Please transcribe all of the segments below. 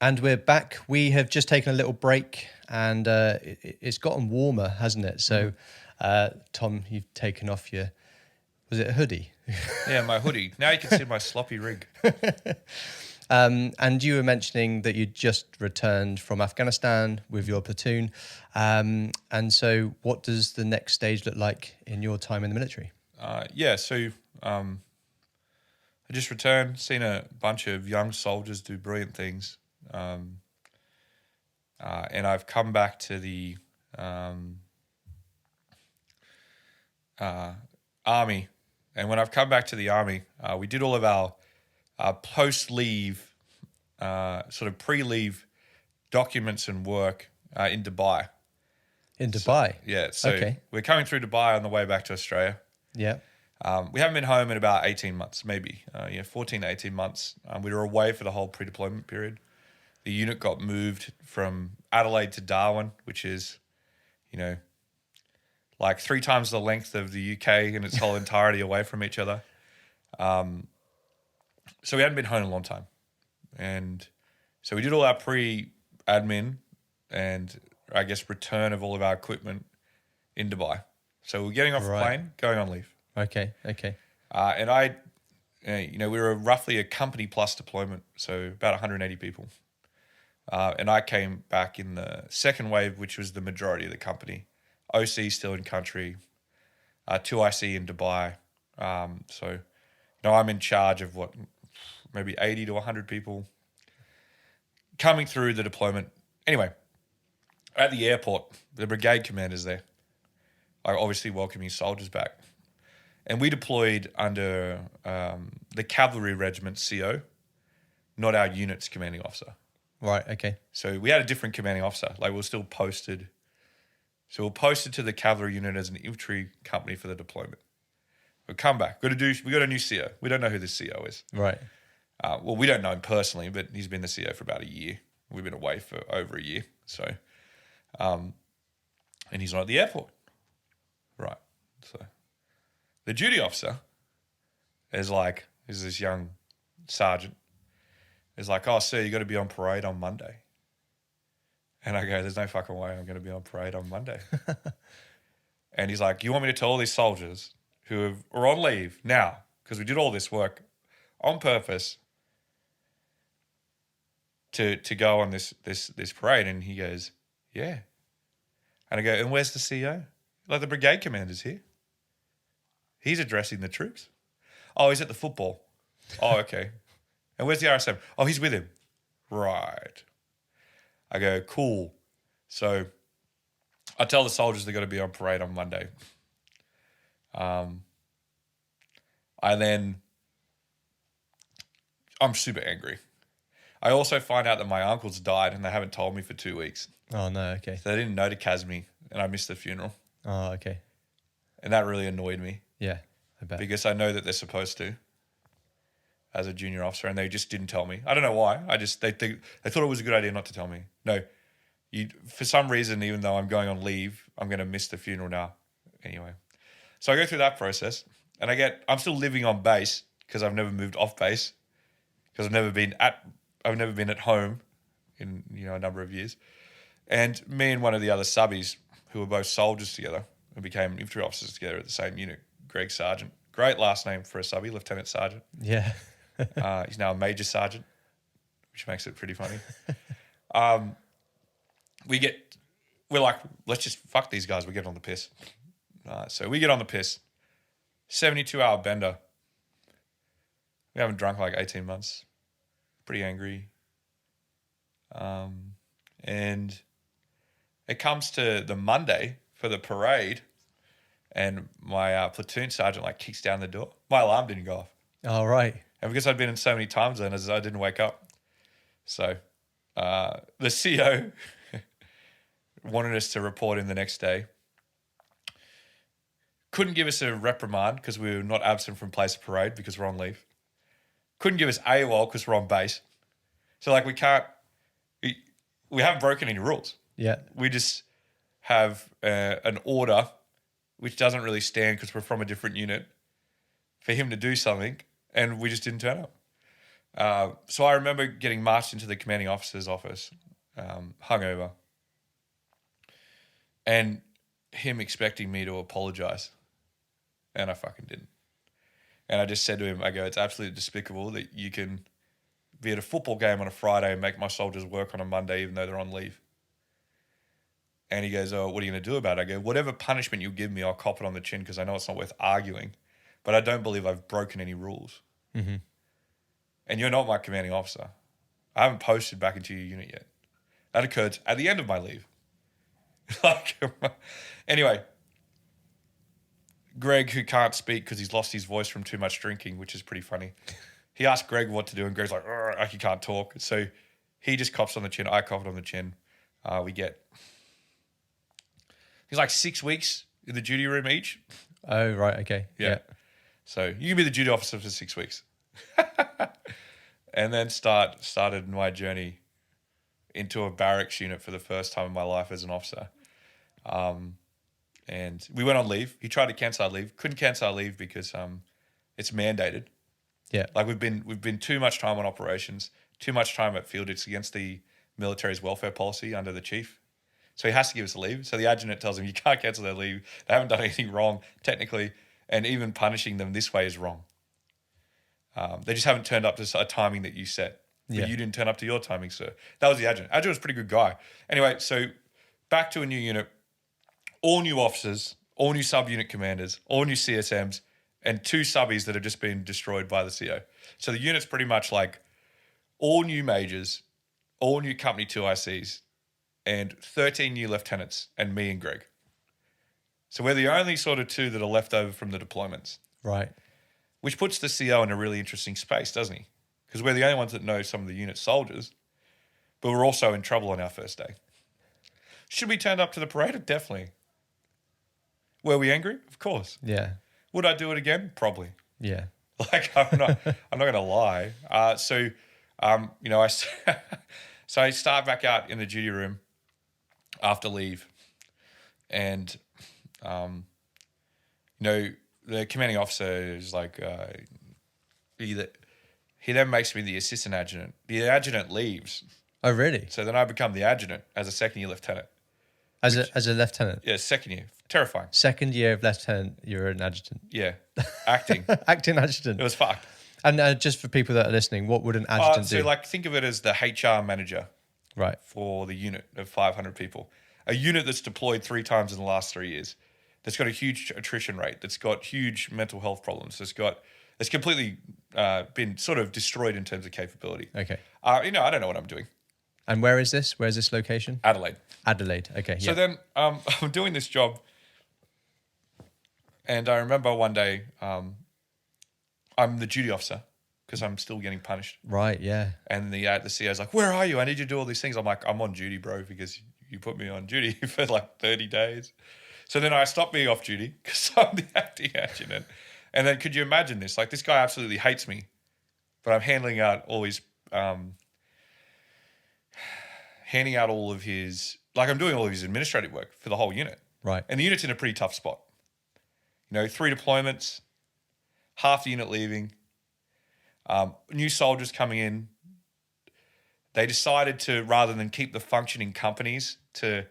And we're back. We have just taken a little break, and it's gotten warmer, hasn't it? So, Tom, you've taken off was it a hoodie? Yeah, my hoodie. Now you can see my sloppy rig. And you were mentioning that you just returned from Afghanistan with your platoon. And so what does the next stage look like in your time in the military? So I just returned, seen a bunch of young soldiers do brilliant things. And I've come back to the Army. And when I've come back to the Army, we did all of our post-leave, sort of pre-leave documents and work in Dubai. In Dubai? So okay. We're coming through Dubai on the way back to Australia. Yeah. We haven't been home in about 18 months, maybe, 14 to 18 months. We were away for the whole pre-deployment period. The unit got moved from Adelaide to Darwin, which is, like 3 times the length of the UK in its whole entirety away from each other. So we hadn't been home in a long time. And so we did all our pre-admin and, I guess, return of all of our equipment in Dubai. So we're getting off the plane, going on leave. Okay. And we were roughly a company plus deployment, so about 180 people. And I came back in the second wave, which was the majority of the company. OC still in country, 2 IC in Dubai. So I'm in charge of maybe 80 to 100 people coming through the deployment. Anyway, at the airport, the brigade commander's there. I obviously welcoming soldiers back. And we deployed under the cavalry regiment CO, not our unit's commanding officer. Right, okay. So we had a different commanding officer. Like, we were still posted. So we're posted to the cavalry unit as an infantry company for the deployment. We'll come back. We got a new CO. We don't know who this CO is. Right. Well, we don't know him personally, but he's been the CO for about a year. We've been away for over a year. So, and he's not at the airport. Right. So the duty officer is this young sergeant. Is like, oh, sir, you got to be on parade on Monday. And I go, there's no fucking way I'm going to be on parade on Monday. And he's like, you want me to tell all these soldiers who are on leave now, because we did all this work on purpose to go on this parade? And he goes, yeah. And I go, and where's the CO? Like, the brigade commander's here. He's addressing the troops. Oh, he's at the football. Oh, okay. And where's the RSM? Oh, he's with him. Right. I go, cool. So I tell the soldiers they've got to be on parade on Monday. I'm super angry. I also find out that my uncle's died and they haven't told me for 2 weeks. Oh, no, okay. So they didn't notify me and I missed the funeral. Oh, okay. And that really annoyed me. Yeah, I bet. Because I know that they're supposed to as a junior officer, and they just didn't tell me. I don't know why. They thought it was a good idea not to tell me. No, for some reason, even though I'm going on leave, I'm going to miss the funeral now. Anyway, so I go through that process, and I'm still living on base because I've never moved off base because I've never been at home in a number of years. And me and one of the other subbies who were both soldiers together and became infantry officers together at the same unit, Greg Sargent. Great last name for a subby, Lieutenant Sergeant. Yeah. He's now a Major Sergeant, which makes it pretty funny. We're like, let's just fuck these guys. We get on the piss. So we get on the piss. 72-hour bender. We haven't drunk like 18 months. Pretty angry. And it comes to the Monday for the parade, and my platoon sergeant kicks down the door. My alarm didn't go off. Oh, right. And because I'd been in so many time zones, I didn't wake up. So the CO wanted us to report in the next day. Couldn't give us a reprimand because we were not absent from place of parade because we're on leave. Couldn't give us AWOL because we're on base. So we haven't broken any rules. Yeah. We just have an order which doesn't really stand because we're from a different unit for him to do something, and we just didn't turn up. So I remember getting marched into the commanding officer's office, hungover, and him expecting me to apologize. And I fucking didn't. And I just said to him, I go, it's absolutely despicable that you can be at a football game on a Friday and make my soldiers work on a Monday even though they're on leave. And he goes, oh, what are you going to do about it? I go, whatever punishment you give me, I'll cop it on the chin because I know it's not worth arguing. But I don't believe I've broken any rules. Mm-hmm. And you're not my commanding officer. I haven't posted back into your unit yet. That occurred at the end of my leave. Anyway, Greg, who can't speak because he's lost his voice from too much drinking, which is pretty funny. He asked Greg what to do, and Greg's like he can't talk. So he just cops on the chin. I cop it on the chin. He's like 6 weeks in the duty room each. Oh, right. Okay. Yeah. So you can be the duty officer for 6 weeks. And then started my journey into a barracks unit for the first time in my life as an officer. And we went on leave. He tried to cancel our leave. Couldn't cancel our leave because it's mandated. Yeah. Like we've been too much time on operations, too much time at field. It's against the military's welfare policy under the chief. So he has to give us a leave. So the adjutant tells him you can't cancel their leave. They haven't done anything wrong technically, and even punishing them this way is wrong. They just haven't turned up to a timing that you set. But you didn't turn up to your timing, sir. That was the adjutant. Adjutant was a pretty good guy. Anyway, so back to a new unit, all new officers, all new sub-unit commanders, all new CSMs, and 2 subbies that have just been destroyed by the CO. So the unit's pretty much like all new majors, all new company 2 ICs, and 13 new lieutenants, and me and Greg. So we're the only sort of 2 that are left over from the deployments. Right. Which puts the CO in a really interesting space, doesn't he? Because we're the only ones that know some of the unit soldiers, but we're also in trouble on our first day. Should we turn up to the parade? Definitely. Were we angry? Of course. Yeah. Would I do it again? Probably. Yeah. Like I'm not going to lie. So I start back out in the duty room after leave, and the commanding officer is like he then makes me the assistant adjutant. The adjutant leaves. Oh, really? So then I become the adjutant as a second year lieutenant. As a lieutenant? Yeah, second year. Terrifying. Second year of lieutenant, you're an adjutant. Yeah, acting. Acting adjutant. It was fucked. And just for people that are listening, what would an adjutant do? So like think of it as the HR manager. Right. For the unit of 500 people. A unit that's deployed 3 times in the last 3 years. That's got a huge attrition rate. That's got huge mental health problems. It's completely been sort of destroyed in terms of capability. Okay. I don't know what I'm doing. And where is this? Where's this location? Adelaide. Adelaide. Okay. So then I'm doing this job, and I remember one day I'm the duty officer because I'm still getting punished. Right. Yeah. And the CO's like, "Where are you? I need you to do all these things." I'm like, "I'm on duty, bro, because you put me on duty for like 30 days." So then I stopped being off duty because I'm the acting adjutant. And then could you imagine this? Like this guy absolutely hates me, but I'm handing out all his I'm doing all of his administrative work for the whole unit. Right. And the unit's in a pretty tough spot. 3 deployments, half the unit leaving, new soldiers coming in. They decided to, rather than keep the functioning companies, to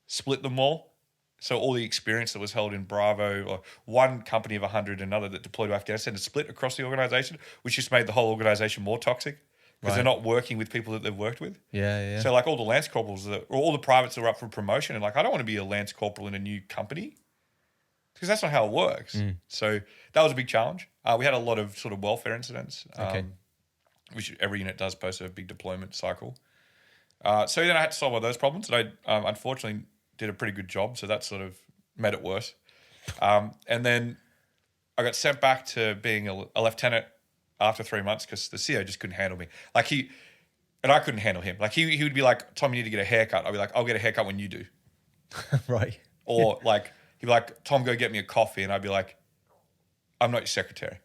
split them all. So all the experience that was held in Bravo, or one company of 100, another that deployed to Afghanistan, is split across the organisation, which just made the whole organisation more toxic because they're not working with people that they've worked with. Yeah. So like all the lance corporals, or all the privates that are up for promotion, and like I don't want to be a lance corporal in a new company because that's not how it works. So that was a big challenge. We had a lot of sort of welfare incidents, which every unit does post a big deployment cycle. So then I had to solve all those problems, and I unfortunately did a pretty good job, so that sort of made it worse. And then I got sent back to being a lieutenant after 3 months because the CO just couldn't handle me. And I couldn't handle him. Like he would be like, "Tom, you need to get a haircut." I'd be like, "I'll get a haircut when you do." Right. Or like he'd be like, "Tom, go get me a coffee," and I'd be like, "I'm not your secretary."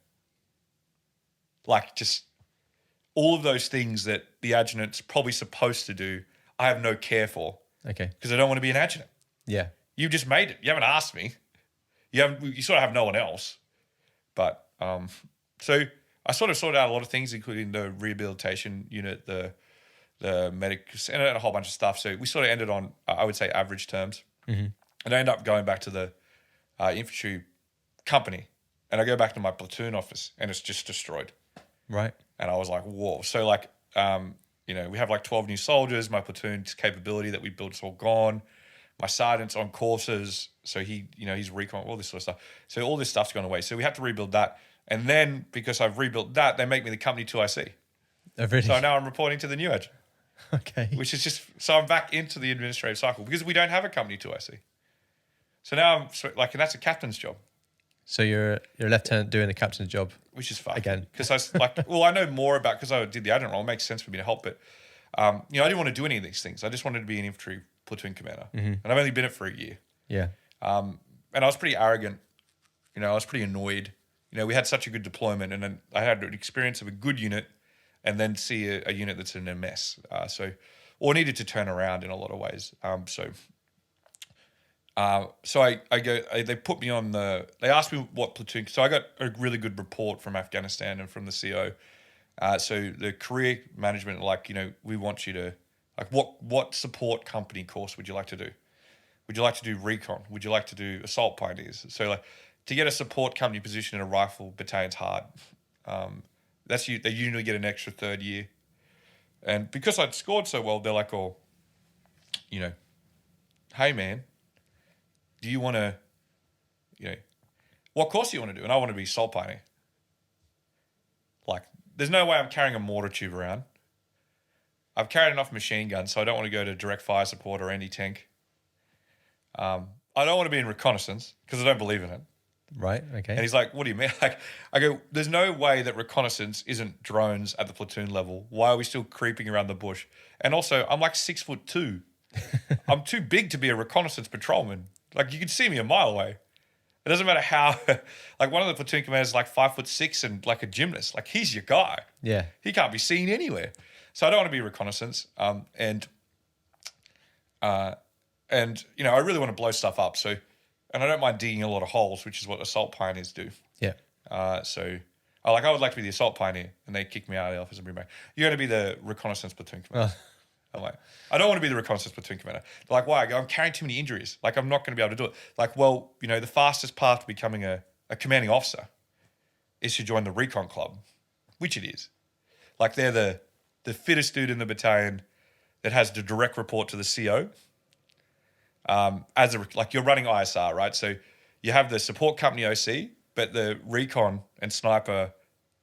Like just all of those things that the adjutant's probably supposed to do, I have no care for. Okay. Because I don't want to be an adjutant. Yeah. You just made it. You haven't asked me. You sort of have no one else. But so I sort of sorted out a lot of things, including the rehabilitation unit, the medics, and a whole bunch of stuff. So we sort of ended on, I would say, average terms. Mm-hmm. And I ended up going back to the infantry company, and I go back to my platoon office, and it's just destroyed. Right. And I was like, whoa. So like, we have like 12 new soldiers. My platoon's capability that we built is all gone. My sergeant's on courses, so he's recon, all this sort of stuff. So all this stuff's gone away. So we have to rebuild that. And then because I've rebuilt that, they make me the company 2IC. Oh, really? So now I'm reporting to the new adjutant. Okay. Which is just, so I'm back into the administrative cycle because we don't have a company 2IC. So now and that's a captain's job. So you're a lieutenant doing the captain's job, which is fun again. Because I know more about, because I did the adjutant role. It makes sense for me to help, but I didn't want to do any of these things. I just wanted to be an infantry platoon commander, and I've only been it for a year. Yeah. And I was pretty arrogant. I was pretty annoyed. We had such a good deployment, and then I had an experience of a good unit, and then see a unit that's in a mess. Or needed to turn around in a lot of ways. They put me on they asked me what platoon. So I got a really good report from Afghanistan and from the CO. So the career management, we want you to, what support company course would you like to do? Would you like to do recon? Would you like to do assault pioneers? So to get a support company position in a rifle battalion's hard. They usually get an extra third year. And because I'd scored so well, they're like, oh, hey man, do you want to, what course do you want to do? And I want to be assault pioneer. There's no way I'm carrying a mortar tube around. I've carried enough machine guns, so I don't want to go to direct fire support or anti-tank. I don't want to be in reconnaissance because I don't believe in it. Right, okay. And he's like, what do you mean? I go, there's no way that reconnaissance isn't drones at the platoon level. Why are we still creeping around the bush? And also, I'm like 6'2". I'm too big to be a reconnaissance patrolman. You can see me a mile away. It doesn't matter how, one of the platoon commanders is 5'6" and a gymnast. He's your guy. Yeah. He can't be seen anywhere. So I don't want to be reconnaissance. And I really want to blow stuff up. So, and I don't mind digging a lot of holes, which is what assault pioneers do. Yeah. I would like to be the assault pioneer, and they kick me out of the office and bring me back. You're going to be the reconnaissance platoon commander. I'm like, I don't want to be the reconnaissance platoon commander. They're like, why? I go, I'm carrying too many injuries. I'm not going to be able to do it. The fastest path to becoming a commanding officer is to join the recon club, which it is. They're the fittest dude in the battalion that has the direct report to the CO. You're running ISR, right? So you have the support company OC, but the recon and sniper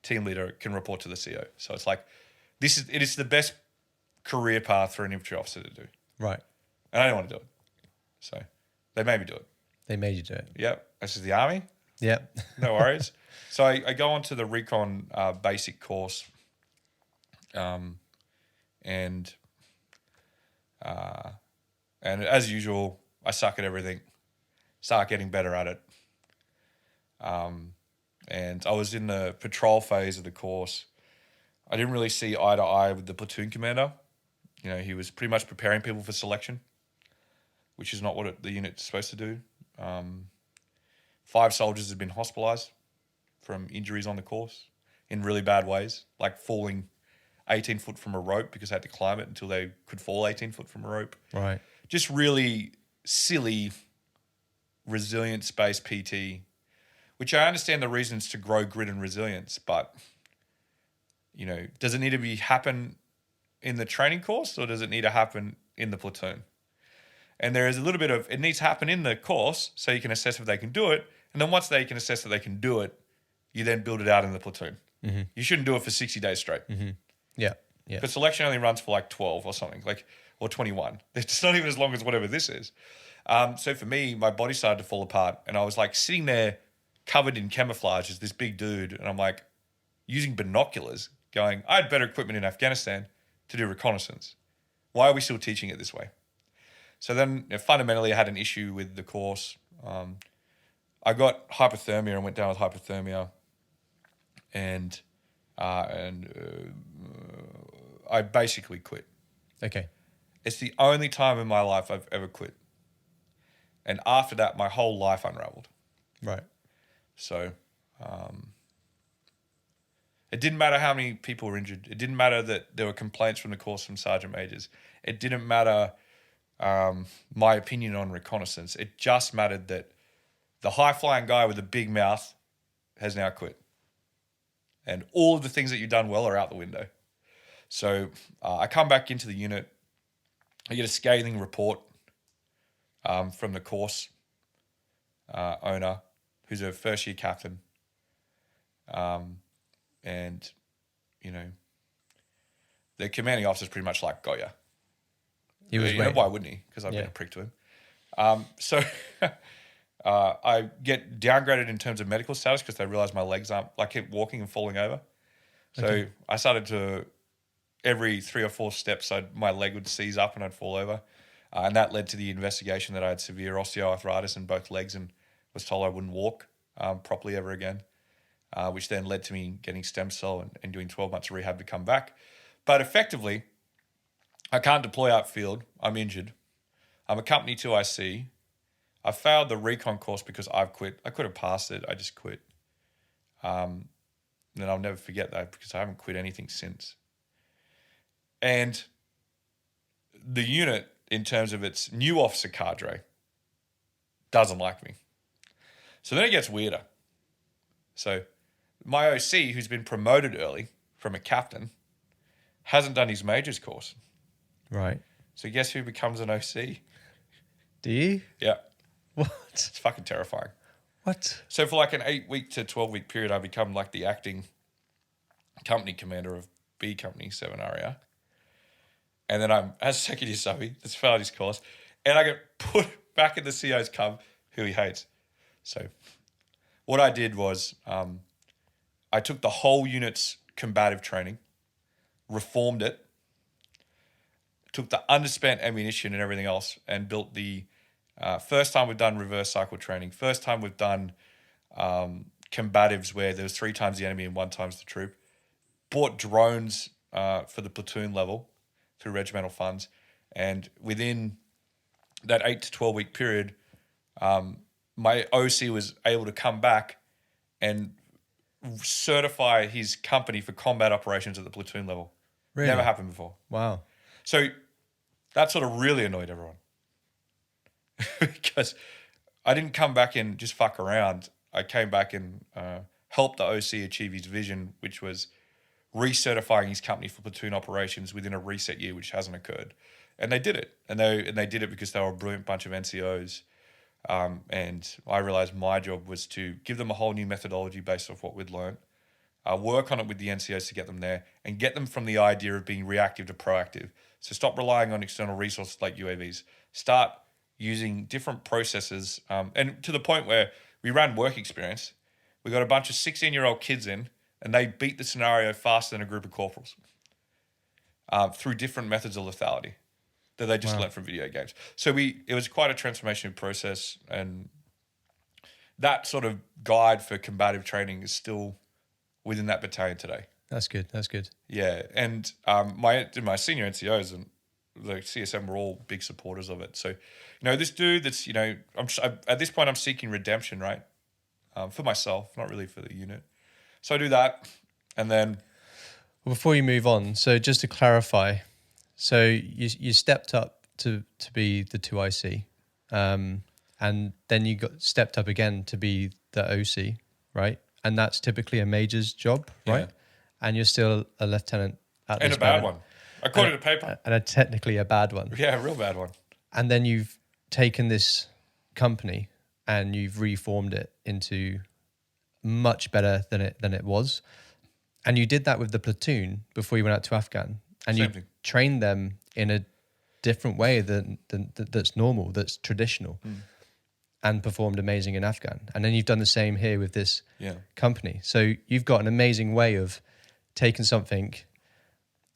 team leader can report to the CO. So it's it is the best career path for an infantry officer to do. Right. And I didn't want to do it. So they made me do it. They made you do it. Yep. This is the army. Yep. No worries. So I go on to the recon basic course. And as usual, I suck at everything. Start getting better at it. And I was in the patrol phase of the course. I didn't really see eye to eye with the platoon commander. He was pretty much preparing people for selection, which is not what the unit's supposed to do. 5 soldiers had been hospitalised from injuries on the course in really bad ways, falling 18 foot from a rope because they had to climb it until they could fall 18 foot from a rope. Right. Just really silly resilience-based PT, which I understand the reasons to grow grit and resilience, but, does it need to happen in the training course or does it need to happen in the platoon? And there is a little bit of, it needs to happen in the course so you can assess if they can do it. And then once they can assess that they can do it, you then build it out in the platoon. Mm-hmm. You shouldn't do it for 60 days straight. Mm-hmm. Yeah. Yeah. But selection only runs for 12 or something, or 21. It's not even as long as whatever this is. So for me, my body started to fall apart and I was sitting there covered in camouflage as this big dude. And I'm using binoculars going, I had better equipment in Afghanistan to do reconnaissance. Why are we still teaching it this way? So then fundamentally I had an issue with the course. I got hypothermia and went down with hypothermia and I basically quit. Okay. It's the only time in my life I've ever quit. And after that, my whole life unraveled. Right. So, It didn't matter how many people were injured. It didn't matter that there were complaints from the course from sergeant majors. It didn't matter my opinion on reconnaissance. It just mattered that the high-flying guy with the big mouth has now quit. And all of the things that you've done well are out the window. So I come back into the unit. I get a scathing report from the course owner, who's a first-year captain. And, you know, the commanding officer's pretty much like, got ya. He was why wouldn't he? Because I've been a prick to him. So I get downgraded in terms of medical status because they realize my legs aren't, I keep walking and falling over. So I started to, every 3 or 4 steps, my leg would seize up and I'd fall over. And that led to the investigation that I had severe osteoarthritis in both legs and was told I wouldn't walk properly ever again, which then led to me getting stem cell and doing 12 months of rehab to come back. But effectively, I can't deploy outfield. I'm injured. I'm a Company 2 IC. I failed the recon course because I've quit. I could have passed it. I just quit. And I'll never forget that because I haven't quit anything since. And the unit, in terms of its new officer cadre, doesn't like me. So then it gets weirder. So my OC, who's been promoted early from a captain, hasn't done his majors course. Right. So guess who becomes an OC? Do you? Yeah. What? It's fucking terrifying. What? So for like an 8-week to 12-week period, I become like the acting company commander of B Company 7 area. And then I'm, as second year subby, that's failed his course, and I get put back in the CO's cub, who he hates. So what I did was I took the whole unit's combative training, reformed it, took the underspent ammunition and everything else, and built the first time we've done reverse cycle training, first time we've done combatives where there was 3 times the enemy and 1 times the troop, bought drones for the platoon level through regimental funds, and within that 8 to 12 week period, my OC was able to come back and certify his company for combat operations at the platoon level. Really? Never happened before. Wow. So that sort of really annoyed everyone because I didn't come back and just fuck around. I came back and helped the OC achieve his vision, which was recertifying his company for platoon operations within a reset year, which hasn't occurred. And they did it. And they did it because they were a brilliant bunch of NCOs. And I realized my job was to give them a whole new methodology based off what we'd learned, work on it with the NCOs to get them there, and get them from the idea of being reactive to proactive. So stop relying on external resources like UAVs. Start using different processes, and to the point where we ran work experience. We got a bunch of 16-year-old kids in, and they beat the scenario faster than a group of corporals through different methods of lethality that they just learned from video games. So it was quite a transformational process, and that sort of guide for combative training is still within that battalion today. That's good. That's good. Yeah, and my senior NCOs and the CSM were all big supporters of it. So, this dude that's, at this point I'm seeking redemption, right? For myself, not really for the unit. So I do that, and then... Well, before you move on, so just to clarify, so you stepped up to be the 2IC, and then you got stepped up again to be the OC, right? And that's typically a major's job, right? Yeah. And you're still a lieutenant at and this a bad moment. one, according to paper. And technically a bad one. Yeah, a real bad one. And then you've taken this company and you've reformed it into much better than it was. And you did that with the platoon before you went out to Afghan. And Same you thing. trained them in a different way than that's normal, that's traditional, and performed amazing in Afghan. And then you've done the same here with this company. So you've got an amazing way of taking something,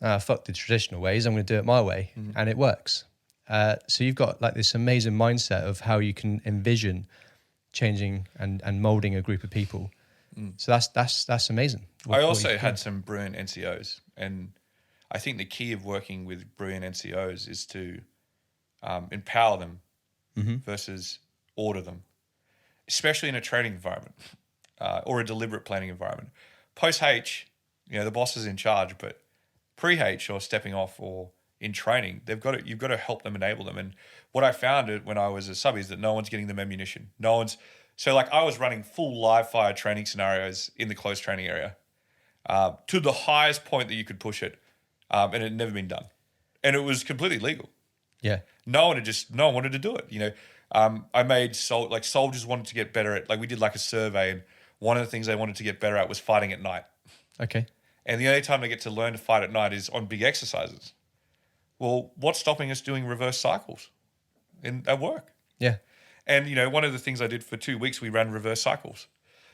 fuck the traditional ways, I'm going to do it my way, and it works. So you've got like this amazing mindset of how you can envision changing and molding a group of people. So that's amazing. I also had some brilliant NCOs, and I think the key of working with brilliant NCOs is to empower them versus order them, especially in a training environment or a deliberate planning environment. Post-H, The boss is in charge, but pre-H or stepping off or in training, you've got to help them, enable them. And what I found when I was a sub is that no one's getting them ammunition. So like I was running full live fire training scenarios in the close training area to the highest point that you could push it. And it had never been done. And it was completely legal. Yeah. No one wanted to do it. I made soldiers wanted to get better at, like we did like a survey, and one of the things they wanted to get better at was fighting at night. Okay. And the only time they get to learn to fight at night is on big exercises. Well, what's stopping us doing reverse cycles at work? Yeah. And, one of the things I did for 2 weeks, we ran reverse cycles.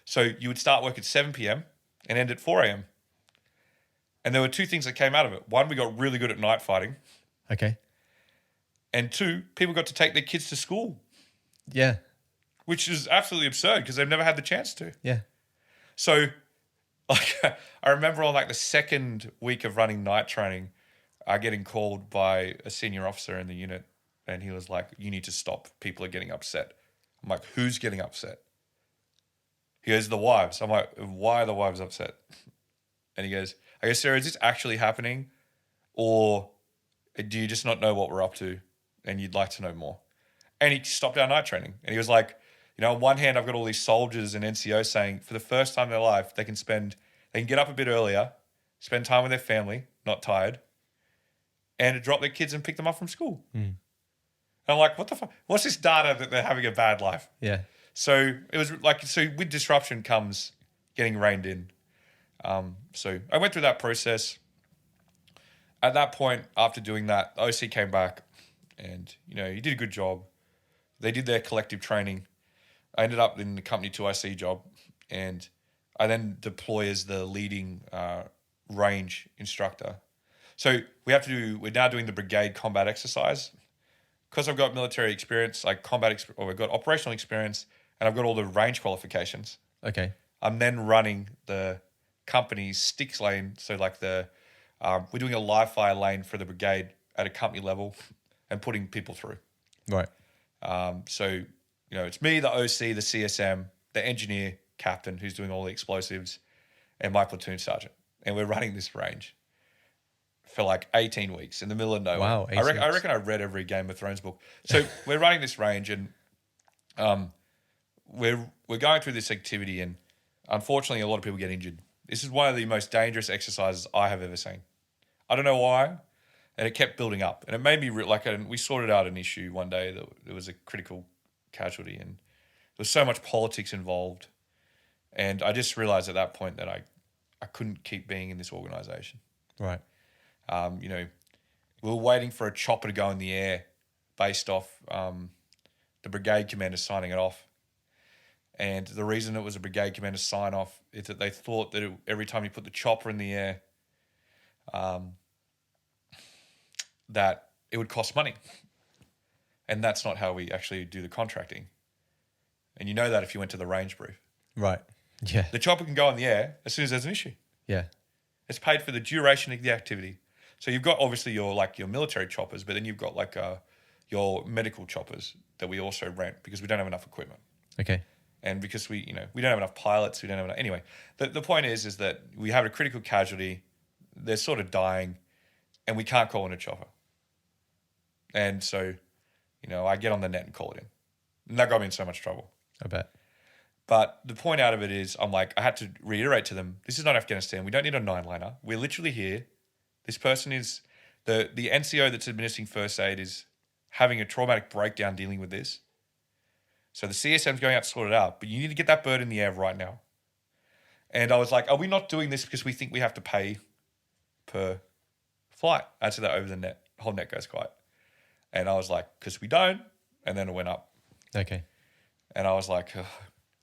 So you would start work at 7 p.m. and end at 4 a.m. And there were two things that came out of it. One, we got really good at night fighting. Okay. And two, people got to take their kids to school. Yeah. Which is absolutely absurd because they've never had the chance to. Yeah. So, like, I remember on like the second week of running night training, getting called by a senior officer in the unit, and he was like, "You need to stop. People are getting upset." I'm like, "Who's getting upset?" He goes, "The wives." I'm like, "Why are the wives upset?" And he goes, "I guess, Sarah, is this actually happening, or do you just not know what we're up to, and you'd like to know more?" And he stopped our night training, and he was like, on one hand, I've got all these soldiers and NCOs saying for the first time in their life, they can get up a bit earlier, spend time with their family, not tired, and to drop their kids and pick them up from school. And I'm like, what the fuck? What's this data that they're having a bad life? Yeah. So it was like, with disruption comes getting reined in. So I went through that process. At that point, after doing that, the OC came back and, he did a good job. They did their collective training. I ended up in the company 2IC job, and I then deploy as the leading range instructor. So we're now doing the brigade combat exercise. Because I've got military experience, like I've got operational experience, and I've got all the range qualifications. Okay. I'm then running the company's sticks lane. So like we're doing a live fire lane for the brigade at a company level and putting people through. Right. So, it's me, the OC, the CSM, the engineer captain who's doing all the explosives, and my platoon sergeant. And we're running this range for like 18 weeks in the middle of nowhere. Wow, I reckon I read every Game of Thrones book. So we're running this range, and we're going through this activity, and unfortunately a lot of people get injured. This is one of the most dangerous exercises I have ever seen. I don't know why, and it kept building up. And it made me we sorted out an issue one day that there was a critical casualty, and there was so much politics involved. And I just realized at that point that I couldn't keep being in this organization. Right. We were waiting for a chopper to go in the air based off the brigade commander signing it off. And the reason it was a brigade commander sign off is that they thought that every time you put the chopper in the air, that it would cost money. And that's not how we actually do the contracting. And you know that if you went to the range brief. Right. Yeah. The chopper can go in the air as soon as there's an issue. Yeah. It's paid for the duration of the activity. So you've got obviously your military choppers, but then you've got your medical choppers that we also rent because we don't have enough equipment. Okay. And because we don't have enough pilots, we don't have enough. Anyway, the point is that we have a critical casualty. They're sort of dying, and we can't call in a chopper. And so, I get on the net and call it in. And that got me in so much trouble. I bet. But the point out of it is, I had to reiterate to them, this is not Afghanistan. We don't need a 9-liner. We're literally here. This person is, the NCO that's administering first aid is having a traumatic breakdown dealing with this. So the CSM's going out to sort it out, but you need to get that bird in the air right now. And I was like, are we not doing this because we think we have to pay per flight? I said that over the net. The whole net goes quiet. And I was like, because we don't. And then it went up. Okay. And I was like, ugh.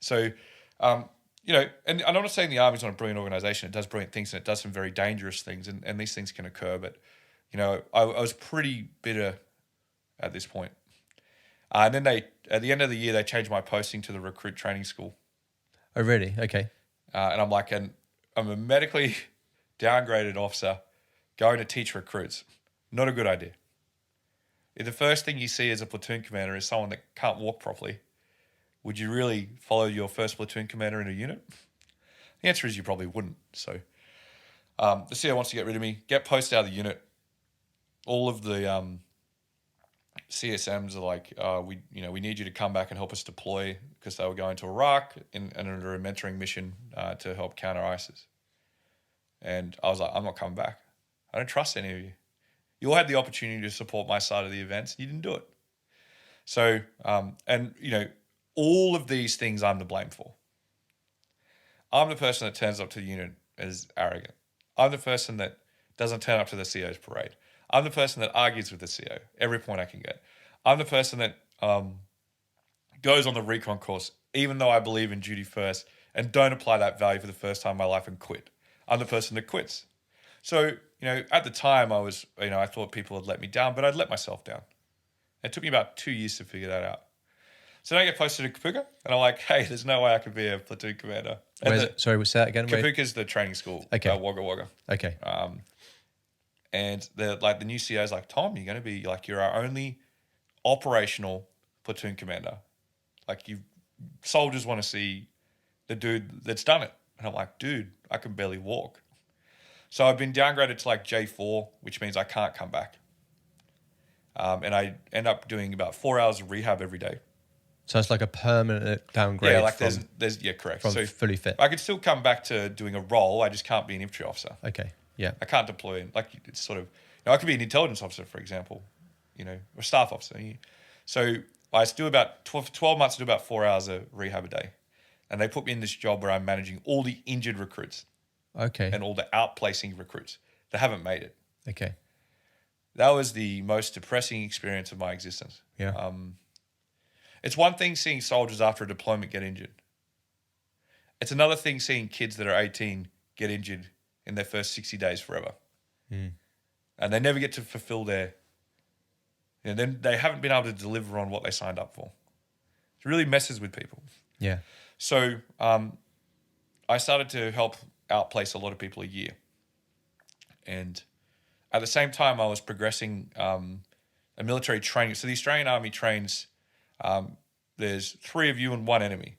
So, and I'm not saying the Army's not a brilliant organization. It does brilliant things and it does some very dangerous things, and these things can occur. But, I was pretty bitter at this point. And then at the end of the year, they changed my posting to the recruit training school. Oh, really? Okay. And I'm like, I'm a medically downgraded officer going to teach recruits. Not a good idea. If the first thing you see as a platoon commander is someone that can't walk properly, would you really follow your first platoon commander in a unit? The answer is you probably wouldn't. So The CO wants to get rid of me, get posted out of the unit. All of the CSMs are like, we need you to come back and help us deploy, because they were going to Iraq under a mentoring mission to help counter ISIS. And I was like, I'm not coming back. I don't trust any of you. You all had the opportunity to support my side of the events. You didn't do it. So, all of these things I'm to blame for. I'm the person that turns up to the unit as arrogant. I'm the person that doesn't turn up to the CO's parade. I'm the person that argues with the CO every point I can get. I'm the person that goes on the recon course, even though I believe in duty first, and don't apply that value for the first time in my life and quit. I'm the person that quits. So, at the time I was, I thought people had let me down, but I'd let myself down. It took me about 2 years to figure that out. So then I get posted to Kapuka, and I'm like, hey, there's no way I could be a platoon commander. Sorry, what's that again? Kapuka's the training school. Okay. Wagga Wagga. Okay. And the new CEO's like, Tom, you're going to be you're our only operational platoon commander. Soldiers want to see the dude that's done it. And I'm like, dude, I can barely walk. So I've been downgraded to J4, which means I can't come back. And I end up doing about 4 hours of rehab every day. So it's like a permanent downgrade. Yeah, there's correct. From so fully fit. I could still come back to doing a role. I just can't be an infantry officer. Okay. Yeah. I can't deploy. It's sort of, I could be an intelligence officer, for example, or staff officer. So I do about 12 months, I do about 4 hours of rehab a day. And they put me in this job where I'm managing all the injured recruits. Okay. And all the outplacing recruits that haven't made it. Okay. That was the most depressing experience of my existence. Yeah. It's one thing seeing soldiers after a deployment get injured. It's another thing seeing kids that are 18 get injured in their first 60 days forever. Mm. And they never get to fulfill then they haven't been able to deliver on what they signed up for. It really messes with people. Yeah. So I started to help outplace a lot of people a year. And at the same time, I was progressing a military training. So the Australian Army trains, there's 3 of you and 1 enemy.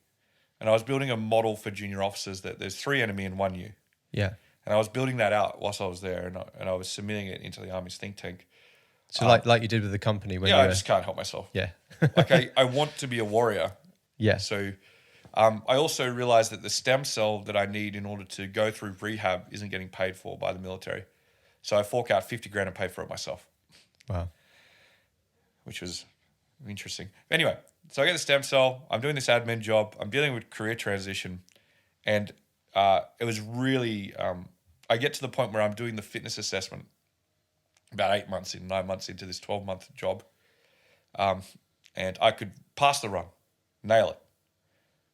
And I was building a model for junior officers that there's 3 enemy and 1 you. Yeah. And I was building that out whilst I was there, and I was submitting it into the Army's think tank. So like you did with the company when I just can't help myself. Yeah. I want to be a warrior. Yeah. So I also realized that the stem cell that I need in order to go through rehab isn't getting paid for by the military. So I fork out 50 grand and pay for it myself. Wow. Which was interesting. Anyway, so I get the stem cell. I'm doing this admin job. I'm dealing with career transition. And it was really, I get to the point where I'm doing the fitness assessment about 9 months into this 12-month job. And I could pass the run, nail it.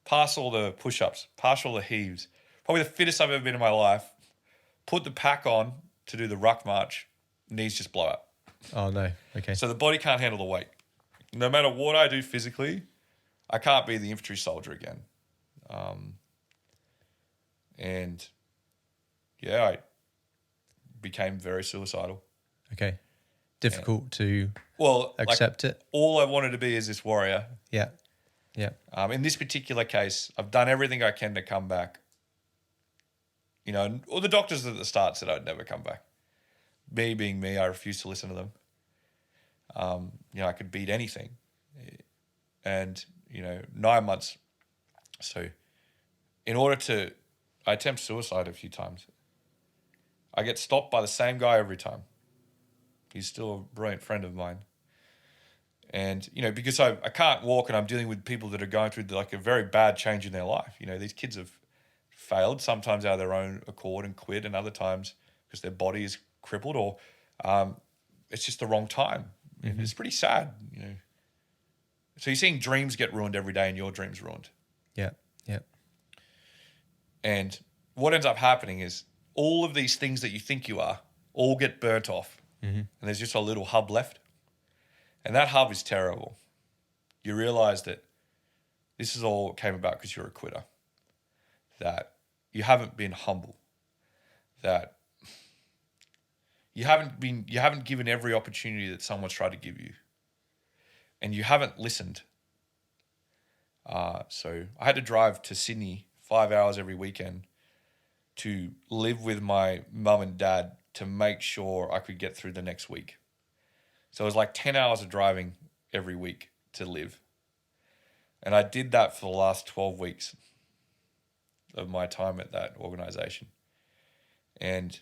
Pass all the push-ups, pass all the heaves. Probably the fittest I've ever been in my life. Put the pack on to do the ruck march. Knees just blow out. Oh, no. Okay. So the body can't handle the weight. No matter what I do physically, I can't be the infantry soldier again. I became very suicidal. Okay. Difficult to accept it. All I wanted to be is this warrior. Yeah. Yeah. In this particular case, I've done everything I can to come back. All the doctors at the start said I'd never come back. Me being me, I refused to listen to them. I could beat anything. And, 9 months. So I attempt suicide a few times. I get stopped by the same guy every time. He's still a brilliant friend of mine. And, because I can't walk and I'm dealing with people that are going through a very bad change in their life. These kids have failed, sometimes out of their own accord and quit, and other times because their body is crippled or it's just the wrong time. Mm-hmm. It's pretty sad, So you're seeing dreams get ruined every day and your dreams ruined. Yeah, yeah. And what ends up happening is all of these things that you think you are all get burnt off. Mm-hmm. And there's just a little hub left. And that hub is terrible. You realize that this is all came about because you're a quitter. That you haven't been humble. That you haven't given every opportunity that someone's tried to give you. And you haven't listened. So I had to drive to Sydney 5 hours every weekend to live with my mum and dad to make sure I could get through the next week. So it was like 10 hours of driving every week to live. And I did that for the last 12 weeks of my time at that organization. And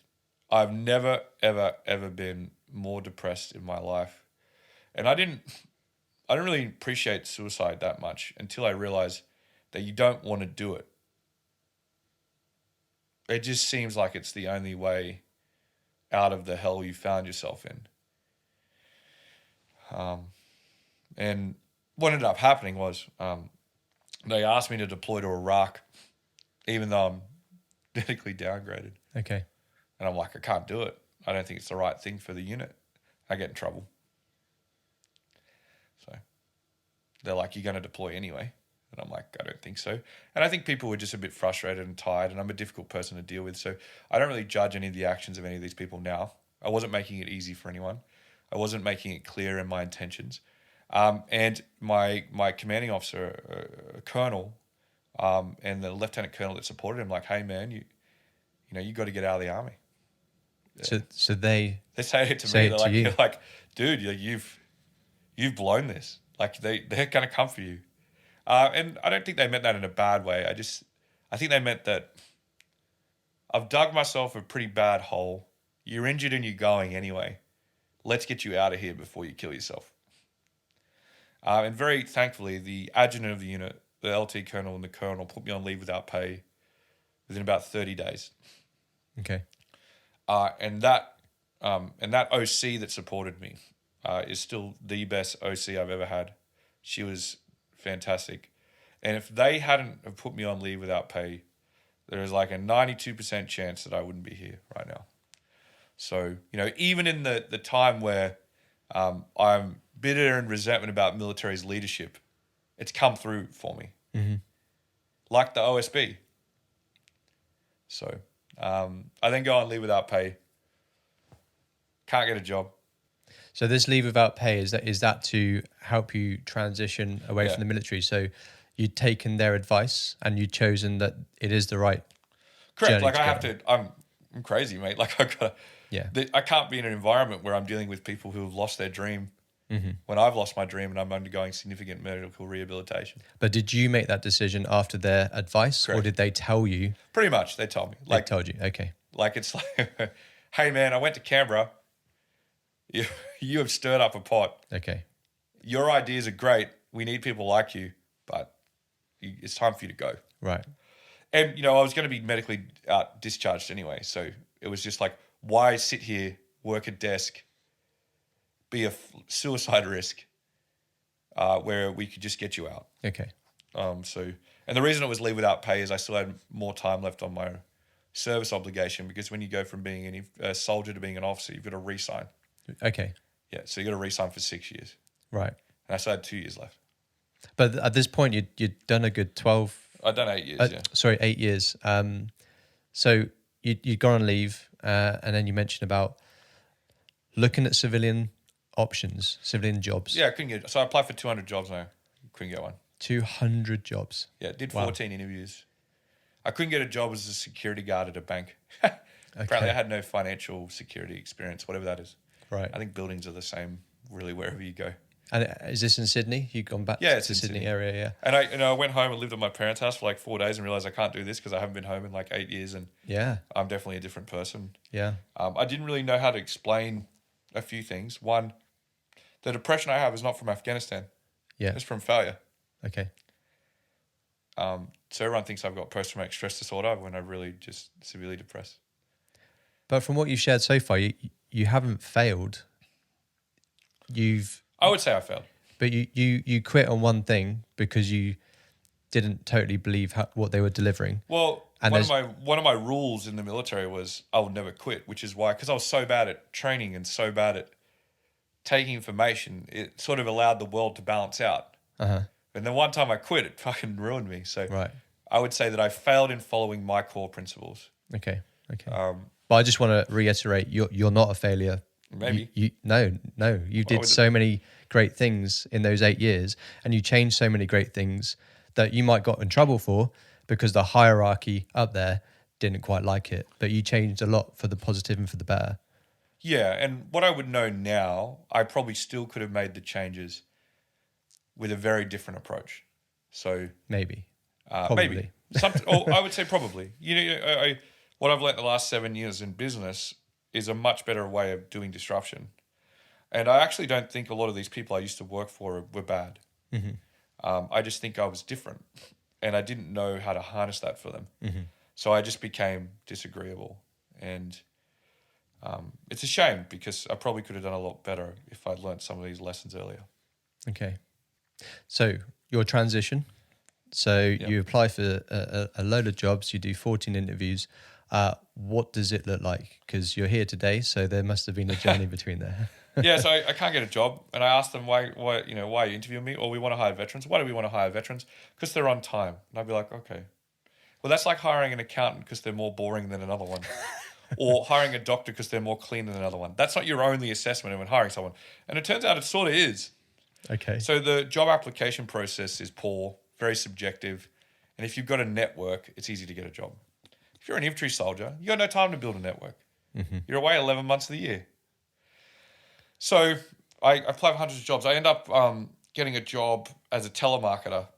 I've never, ever, ever been more depressed in my life. And I didn't really appreciate suicide that much until I realized that you don't want to do it. It just seems like it's the only way out of the hell you found yourself in. And what ended up happening was they asked me to deploy to Iraq, even though I'm medically downgraded. Okay. And I'm like, I can't do it. I don't think it's the right thing for the unit. I get in trouble. So they're like, you're going to deploy anyway. And I'm like, I don't think so. And I think people were just a bit frustrated and tired, and I'm a difficult person to deal with. So I don't really judge any of the actions of any of these people now. I wasn't making it easy for anyone. I wasn't making it clear in my intentions. And my commanding officer, a colonel, and the lieutenant colonel that supported him, like, hey man, you got to get out of the army. So they say it to me. They're like, dude, you've blown this. Like they're gonna come for you. And I don't think they meant that in a bad way. I think they meant that I've dug myself a pretty bad hole. You're injured and you're going anyway. Let's get you out of here before you kill yourself. And very thankfully, the adjutant of the unit, the LT colonel and the colonel, put me on leave without pay within about 30 days. Okay. And that OC that supported me is still the best OC I've ever had. She was fantastic. And if they hadn't have put me on leave without pay, there is like a 92% chance that I wouldn't be here right now. So, even in the time where I'm bitter and resentment about military's leadership, it's come through for me. Mm-hmm. Like the OSB. So I then go on leave without pay. Can't get a job. So this leave without pay, is that to help you transition away from the military? So you'd taken their advice and you'd chosen that it is the right Correct. Like I have to, I'm crazy, mate. Like I can't be in an environment where I'm dealing with people who have lost their dream when I've lost my dream and I'm undergoing significant medical rehabilitation. But did you make that decision after their advice? Correct. Or did they tell you? Pretty much. They told me. They told you. Okay. Like it's like, hey man, I went to Canberra. You have stirred up a pot. Okay. Your ideas are great. We need people like you, but it's time for you to go. Right. And, I was going to be medically discharged anyway. So it was just like, why sit here, work a desk, be a suicide risk where we could just get you out. Okay. And the reason it was leave without pay is I still had more time left on my service obligation, because when you go from being a soldier to being an officer, you've got to re-sign. Okay. Yeah, so you got to re-sign for 6 years. Right. And I still had 2 years left. But at this point, you'd done a good 12... I'd done 8 years, yeah. Sorry, 8 years. So you'd gone on leave, and then you mentioned about looking at civilian options, civilian jobs. Yeah, I couldn't get... So I applied for 200 jobs now. Couldn't get one. 200 jobs? Yeah, did 14 interviews. I couldn't get a job as a security guard at a bank. Apparently I had no financial security experience, whatever that is. Right. I think buildings are the same really wherever you go. And is this in Sydney? You've gone back to the Sydney area, yeah. And I went home and lived at my parents' house for like 4 days and realized I can't do this because I haven't been home in like 8 years, and I'm definitely a different person. Yeah. I didn't really know how to explain a few things. One, the depression I have is not from Afghanistan. Yeah. It's from failure. Okay. So everyone thinks I've got post-traumatic stress disorder when I'm really just severely depressed. But from what you've shared so far, you haven't failed. I would say I failed. But you quit on one thing because you didn't totally believe what they were delivering. Well, one of my rules in the military was I would never quit, which is why, because I was so bad at training and so bad at taking information, it sort of allowed the world to balance out. Uh-huh. And then one time I quit, it fucking ruined me. So right. I would say that I failed in following my core principles. Okay. But I just want to reiterate, you're not a failure. Maybe. No. You did so many great things in those 8 years, and you changed so many great things that you might got in trouble for because the hierarchy up there didn't quite like it, but you changed a lot for the positive and for the better. Yeah, and what I would know now, I probably still could have made the changes with a very different approach. So Maybe. maybe or I would say probably. What I've learned the last 7 years in business is a much better way of doing disruption. And I actually don't think a lot of these people I used to work for were bad. I just think I was different, and I didn't know how to harness that for them. So I just became disagreeable, and it's a shame because I probably could have done a lot better if I'd learned some of these lessons earlier. Okay. So your transition. So you apply for a load of jobs. You do 14 interviews. What does it look like? Because you're here today, so there must have been a journey between there. Yeah, so I can't get a job, and I asked them why are you interviewing me? Or we want to hire veterans. Why do we want to hire veterans? Because they're on time. And I'd be like, okay, well that's like hiring an accountant because they're more boring than another one, or hiring a doctor because they're more clean than another one. That's not your only assessment when hiring someone, and it turns out it sort of is. Okay. So the job application process is poor, very subjective, and if you've got a network, it's easy to get a job. If you're an infantry soldier, you got no time to build a network. You're away 11 months of the year. So I apply for hundreds of jobs. I end up getting a job as a telemarketer,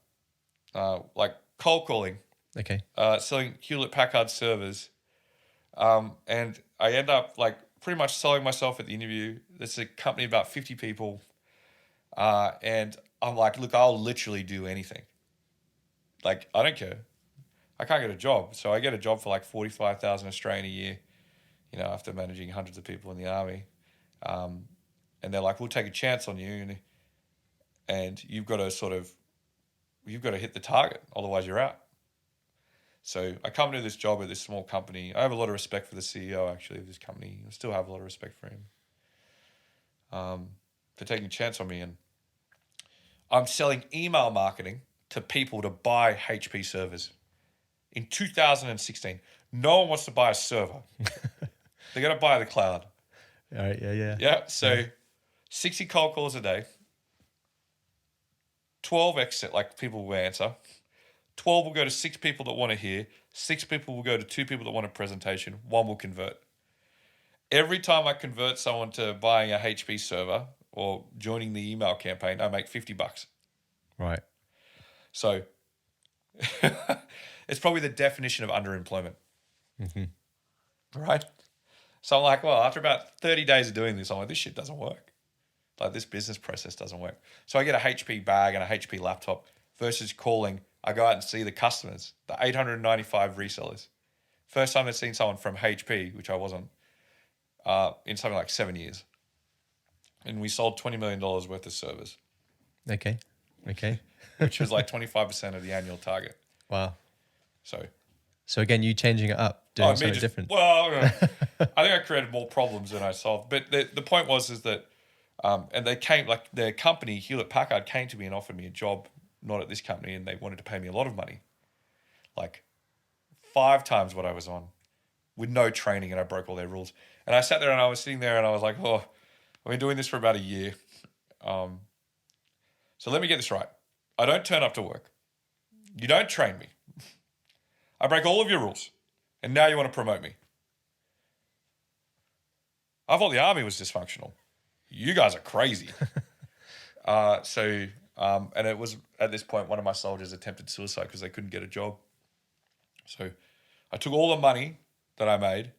like cold calling, Okay. selling Hewlett-Packard servers, and I end up like pretty much selling myself at the interview. It's a company of about 50 people, and I'm like, look, I'll literally do anything. Like, I don't care. I can't get a job. So I get a job for like 45,000 Australian a year, after managing hundreds of people in the army. And they're like, we'll take a chance on you. And you've got to hit the target. Otherwise you're out. So I come to this job at this small company. I have a lot of respect for the CEO, actually, of this company. I still have a lot of respect for him, for taking a chance on me. And I'm selling email marketing to people to buy HP servers. In 2016, no one wants to buy a server. They're going to buy the cloud. All right, yeah. Yeah, so 60 cold calls a day, 12 exit, like people will answer. 12 will go to 6 people that want to hear. 6 people will go to 2 people that want a presentation. 1 will convert. Every time I convert someone to buying a HP server or joining the email campaign, I make $50. Right. So it's probably the definition of underemployment. Right? So I'm like, well, after about 30 days of doing this, I'm like, this shit doesn't work. Like, this business process doesn't work. So I get a HP bag and a HP laptop versus calling. I go out and see the customers, the 895 resellers. First time I've seen someone from HP, which I wasn't, in something like 7 years. And we sold $20 million worth of servers. Okay. Which was like 25% of the annual target. Wow. So again, you changing it up, doing something different. Well, I think I created more problems than I solved. But the point was that, and they came, like their company, Hewlett-Packard, came to me and offered me a job, not at this company, and they wanted to pay me a lot of money. Like 5 times what I was on with no training, and I broke all their rules. And I sat there and I was sitting there and I was like, oh, I've been doing this for about a year. So let me get this right. I don't turn up to work. You don't train me. I break all of your rules. And now you want to promote me. I thought the army was dysfunctional. You guys are crazy. And it was at this point, one of my soldiers attempted suicide because they couldn't get a job. So I took all the money that I made,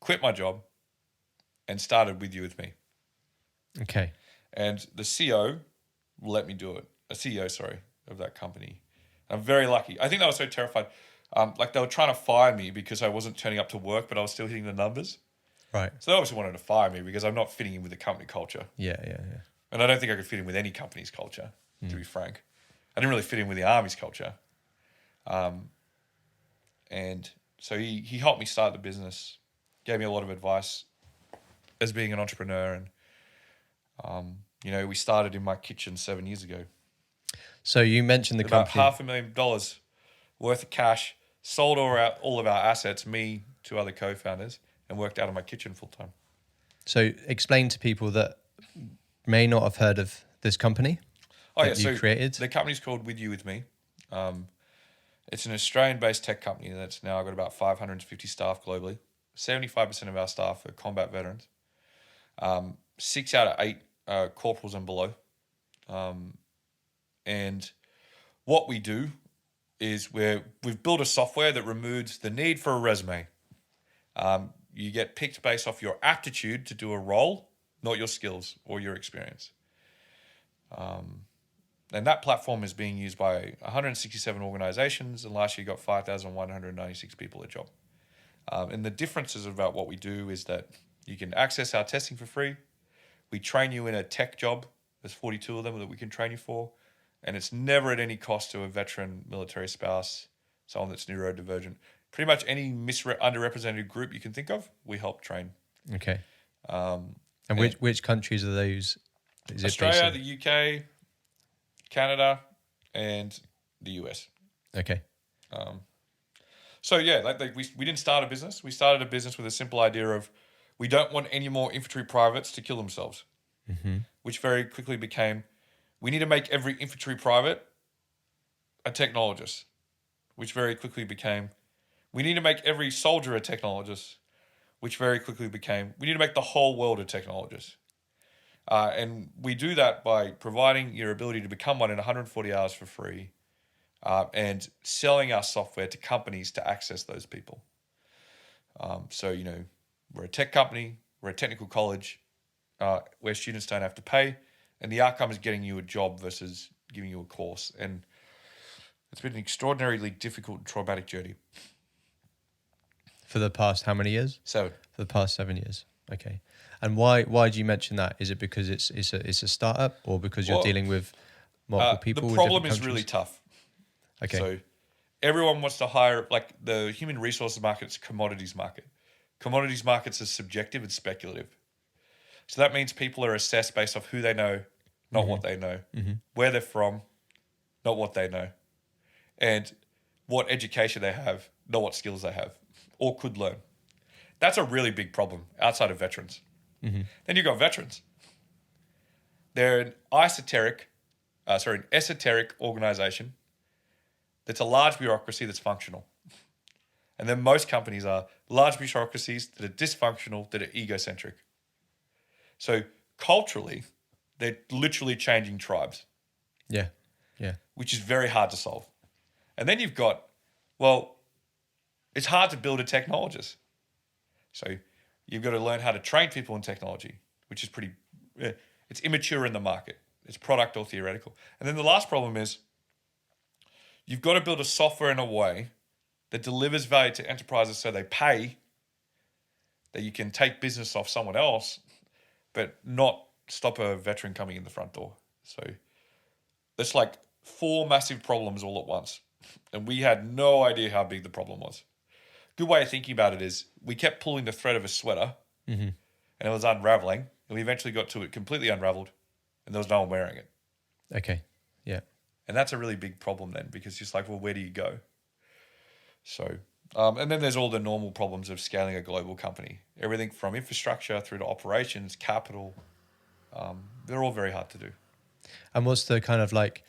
quit my job, and started With You With Me. Okay. And the CEO let me do it. A CEO, of that company. I'm very lucky. I think they were so terrified. Like they were trying to fire me because I wasn't turning up to work, but I was still hitting the numbers. Right. So they obviously wanted to fire me because I'm not fitting in with the company culture. Yeah. And I don't think I could fit in with any company's culture, to be frank. I didn't really fit in with the Army's culture. And so he helped me start the business, gave me a lot of advice as being an entrepreneur. And, we started in my kitchen 7 years ago. So you mentioned the about company. $500,000 worth of cash, sold all of our assets, me, 2 other co-founders, and worked out of my kitchen full time. So explain to people that may not have heard of this company you created. The company's called With You With Me. It's an Australian-based tech company that's now got about 550 staff globally. 75% of our staff are combat veterans. 6 out of 8 corporals and below. And what we do is we've built a software that removes the need for a resume. You get picked based off your aptitude to do a role, not your skills or your experience. And that platform is being used by 167 organizations, and last year got 5,196 people a job. And the differences about what we do is that you can access our testing for free. We train you in a tech job. There's 42 of them that we can train you for. And it's never at any cost to a veteran, military spouse, someone that's neurodivergent. Pretty much any underrepresented group you can think of, we help train. Okay. And which countries are those? Is Australia, the UK, Canada, and the US. Okay. So yeah, we didn't start a business. We started a business with a simple idea of we don't want any more infantry privates to kill themselves, which very quickly became we need to make every infantry private a technologist, which very quickly became we need to make every soldier a technologist, which very quickly became we need to make the whole world a technologist. And we do that by providing your ability to become one in 140 hours for free, and selling our software to companies to access those people. So, we're a tech company, we're a technical college, where students don't have to pay, and the outcome is getting you a job versus giving you a course. And it's been an extraordinarily difficult and traumatic journey. For the past how many years? 7. For the past 7 years. Okay. And why do you mention that? Is it because it's a startup, or because you're dealing with multiple people? The problem is really tough. Okay. So everyone wants to hire, like the human resources market's commodities market. Commodities markets are subjective and speculative. So that means people are assessed based off who they know, not what they know, where they're from, not what they know, and what education they have, not what skills they have or could learn. That's a really big problem outside of veterans. Then you've got veterans. They're an esoteric organization that's a large bureaucracy that's functional. And then most companies are large bureaucracies that are dysfunctional, that are egocentric. So culturally, they're literally changing tribes. Yeah. Yeah. Which is very hard to solve. And then you've got, it's hard to build a technologist. So you've got to learn how to train people in technology, which is it's immature in the market. It's product or theoretical. And then the last problem is you've got to build a software in a way that delivers value to enterprises so they pay, that you can take business off someone else, but not stop a veteran coming in the front door. So that's like 4 massive problems all at once. And we had no idea how big the problem was. Good way of thinking about it is we kept pulling the thread of a sweater and it was unraveling, and we eventually got to it completely unraveled and there was no one wearing it. Okay. Yeah. And that's a really big problem then, because it's like, where do you go? So, and then there's all the normal problems of scaling a global company. Everything from infrastructure through to operations, capital, they're all very hard to do. And what's the kind of like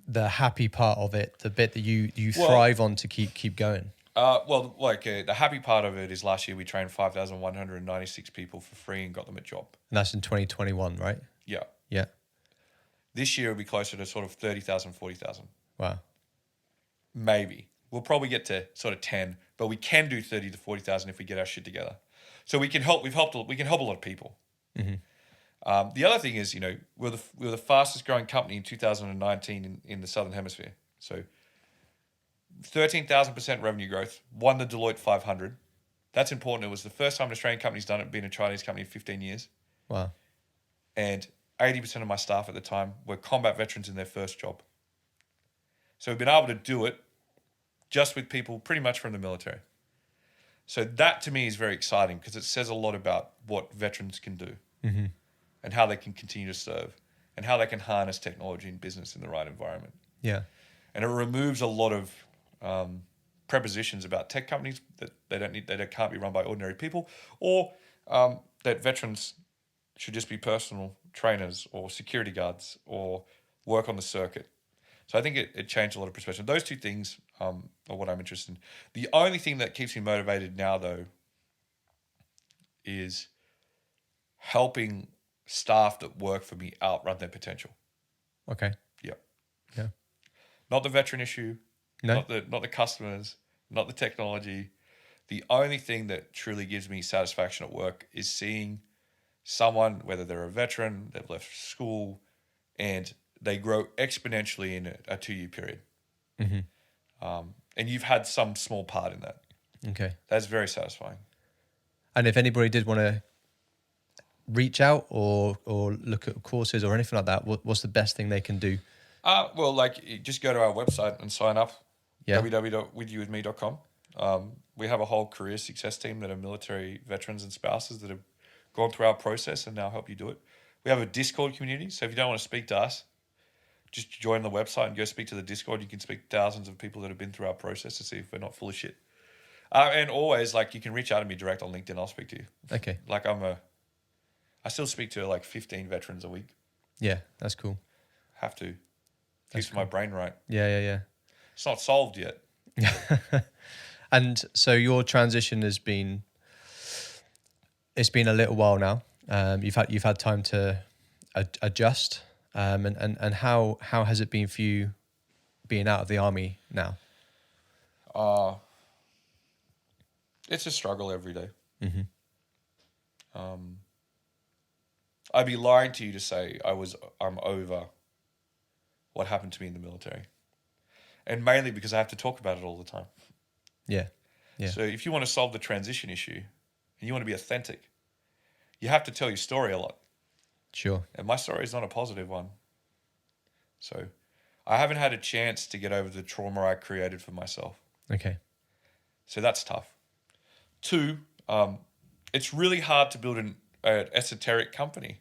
the happy part of it, the bit that you thrive on to keep going? The happy part of it is last year we trained 5,196 people for free and got them a job. And that's in 2021, right? Yeah. Yeah. This year it'll be closer to sort of 30,000, 40,000. Wow. Maybe. We'll probably get to sort of 10, but we can do 30 to 40,000 if we get our shit together. So we can help. We can help a lot of people. The other thing is, we're the fastest growing company in 2019 in the Southern Hemisphere. So 13,000% revenue growth, won the Deloitte 500. That's important. It was the first time an Australian company's done it, being a Chinese company in 15 years. Wow. And 80% of my staff at the time were combat veterans in their first job. So we've been able to do it just with people pretty much from the military. So that to me is very exciting, because it says a lot about what veterans can do and how they can continue to serve and how they can harness technology and business in the right environment. Yeah. And it removes a lot of prepositions about tech companies that they can't be run by ordinary people, or that veterans should just be personal trainers or security guards or work on the circuit. So I think it changed a lot of perspective. Those two things are what I'm interested in. The only thing that keeps me motivated now, though, is helping staff that work for me outrun their potential. Okay. Yeah. Yeah. Not the veteran issue, No. not the customers, not the technology. The only thing that truly gives me satisfaction at work is seeing someone, whether they're a veteran, they've left school, and they grow exponentially in a 2-year period. And you've had some small part in that. Okay. That's very satisfying. And if anybody did want to reach out or look at courses or anything like that, what's the best thing they can do? Well, like, just go to our website and sign up. Yeah. www.withyouwithme.com. We have a whole career success team that are military veterans and spouses that have gone through our process and now help you do it. We have a Discord community, so if you don't want to speak to us, just join the website and go speak to the Discord. You can speak to thousands of people that have been through our process to see if we're not full of shit. And always, like, you can reach out to me direct on LinkedIn. I'll speak to you. Okay. Like, I still speak to like 15 veterans a week. Yeah, that's cool. Have to. Keeps my brain right. Yeah. It's not solved yet. And so your transition it's been a little while now. You've had time to adjust. And how has it been for you being out of the army now? It's a struggle every day. I'd be lying to you to say I'm over what happened to me in the military. And mainly because I have to talk about it all the time. Yeah. So if you want to solve the transition issue and you want to be authentic, you have to tell your story a lot. Sure. And my story is not a positive one. So I haven't had a chance to get over the trauma I created for myself. Okay. So that's tough. 2, it's really hard to build an esoteric company.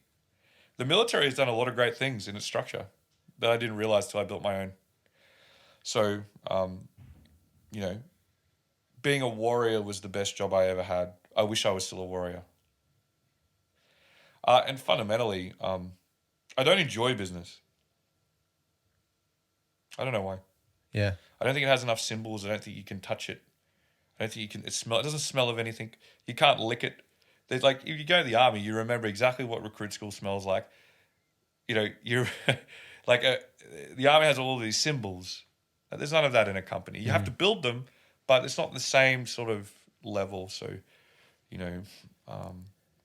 The military has done a lot of great things in its structure that I didn't realize till I built my own. So, being a warrior was the best job I ever had. I wish I was still a warrior. And fundamentally, I don't enjoy business. I don't know why. Yeah. I don't think it has enough symbols. I don't think you can touch it. I don't think you can. It doesn't smell of anything. You can't lick it. There's like, if you go to the army, you remember exactly what recruit school smells like. You're like the army has all these symbols. There's none of that in a company. You have to build them, but it's not the same sort of level. So,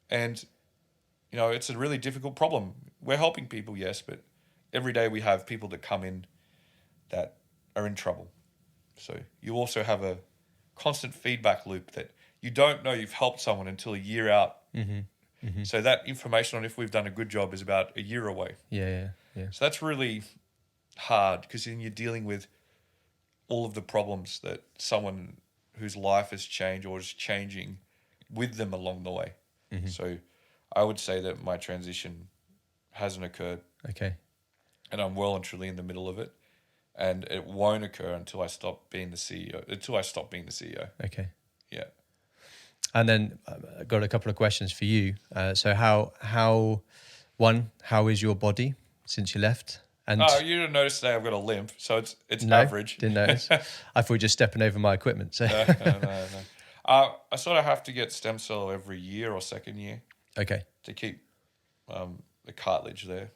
it's a really difficult problem. We're helping people, yes, but every day we have people that come in that are in trouble. So you also have a constant feedback loop that you don't know you've helped someone until a year out. So that information on if we've done a good job is about a year away. Yeah. So that's really hard because then you're dealing with all of the problems that someone whose life has changed or is changing with them along the way. So I would say that my transition hasn't occurred. Okay. And I'm well and truly in the middle of it. And it won't occur until I stop being the CEO. Okay. Yeah. And then I've got a couple of questions for you. So how is your body since you left? And you didn't notice today I've got a limp, so it's no, average. Didn't notice. I thought you were just stepping over my equipment. So No. I sort of have to get stem cell every year or second year. Okay. To keep the cartilage there.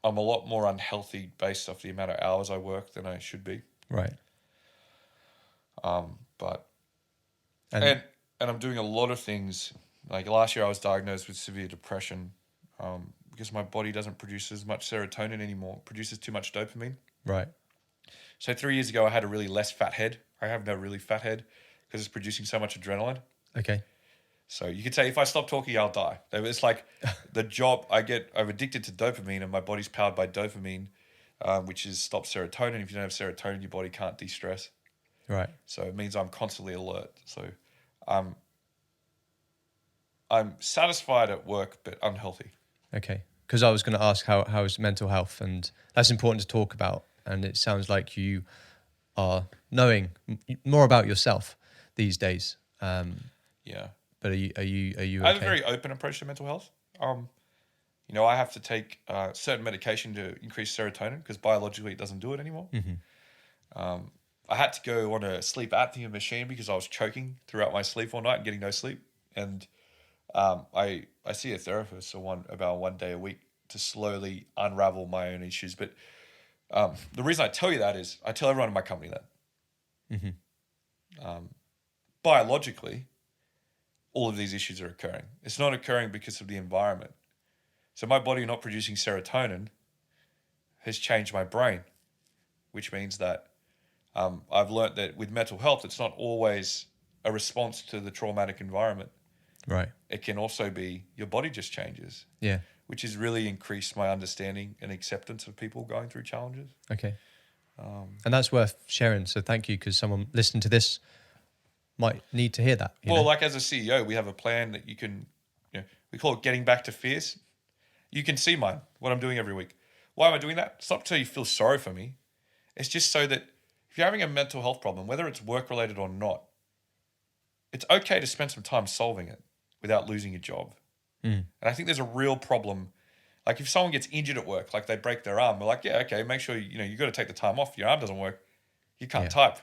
I'm a lot more unhealthy based off the amount of hours I work than I should be. Right. But I'm doing a lot of things. Like last year I was diagnosed with severe depression because my body doesn't produce as much serotonin anymore. It produces too much dopamine. Right. So 3 years ago I had a really less fat head. I have no really fat head because it's producing so much adrenaline. Okay. So you could say if I stop talking, I'll die. It's like the job I'm addicted to dopamine and my body's powered by dopamine, which is stops serotonin. If you don't have serotonin, your body can't de-stress. Right. So it means I'm constantly alert. So I'm satisfied at work, but unhealthy. Okay. Because I was going to ask how is mental health, and that's important to talk about. And it sounds like you are knowing more about yourself these days. Yeah. But are you okay? I have a very open approach to mental health. I have to take certain medication to increase serotonin because biologically it doesn't do it anymore. I had to go on a sleep apnea machine because I was choking throughout my sleep all night and getting no sleep. And I see a therapist about 1 day a week to slowly unravel my own issues. But the reason I tell you that is I tell everyone in my company that. Biologically, all of these issues are occurring. It's not occurring because of the environment. So my body not producing serotonin has changed my brain, which means that I've learnt that with mental health, it's not always a response to the traumatic environment. Right. It can also be your body just changes. Yeah. Which has really increased my understanding and acceptance of people going through challenges. Okay. And that's worth sharing. So thank you, because someone listening to this might need to hear that. Well, like as a CEO, we have a plan that you can, we call it getting back to fierce. You can see mine, what I'm doing every week. Why am I doing that? It's not so you feel sorry for me. It's just so that if you're having a mental health problem, whether it's work-related or not, it's okay to spend some time solving it without losing your job. And I think there's a real problem. Like if someone gets injured at work, like they break their arm, we're like, yeah, okay, make sure, you got to take the time off. Your arm doesn't work. You can't type.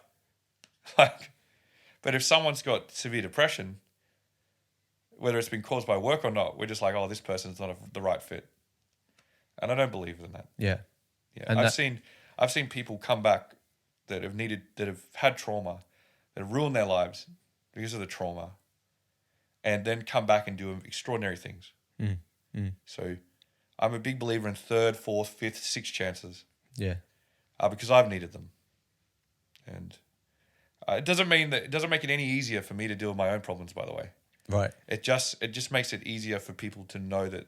But if someone's got severe depression, whether it's been caused by work or not, we're just like, oh, this person's not the right fit. And I don't believe in that. Yeah. Yeah. And I've seen people come back that have had trauma, that have ruined their lives because of the trauma, and then come back and do extraordinary things. So I'm a big believer in 3rd, 4th, 5th, 6th chances. Yeah. Because I've needed them. And it doesn't make it any easier for me to deal with my own problems, by the way. Right. It just makes it easier for people to know that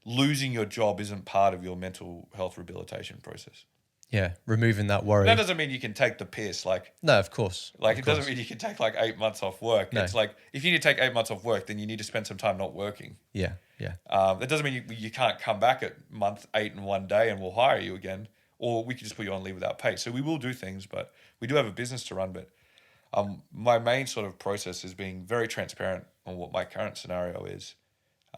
losing your job isn't part of your mental health rehabilitation process. Yeah, removing that worry. That doesn't mean you can take the piss. No, of course. It doesn't mean you can take 8 months off work. No. It's like if you need to take 8 months off work, then you need to spend some time not working. Yeah, yeah. That doesn't mean you can't come back at month 8 and 1 day and we'll hire you again, or we could just put you on leave without pay. So we will do things, but we do have a business to run. But my main sort of process is being very transparent on what my current scenario is,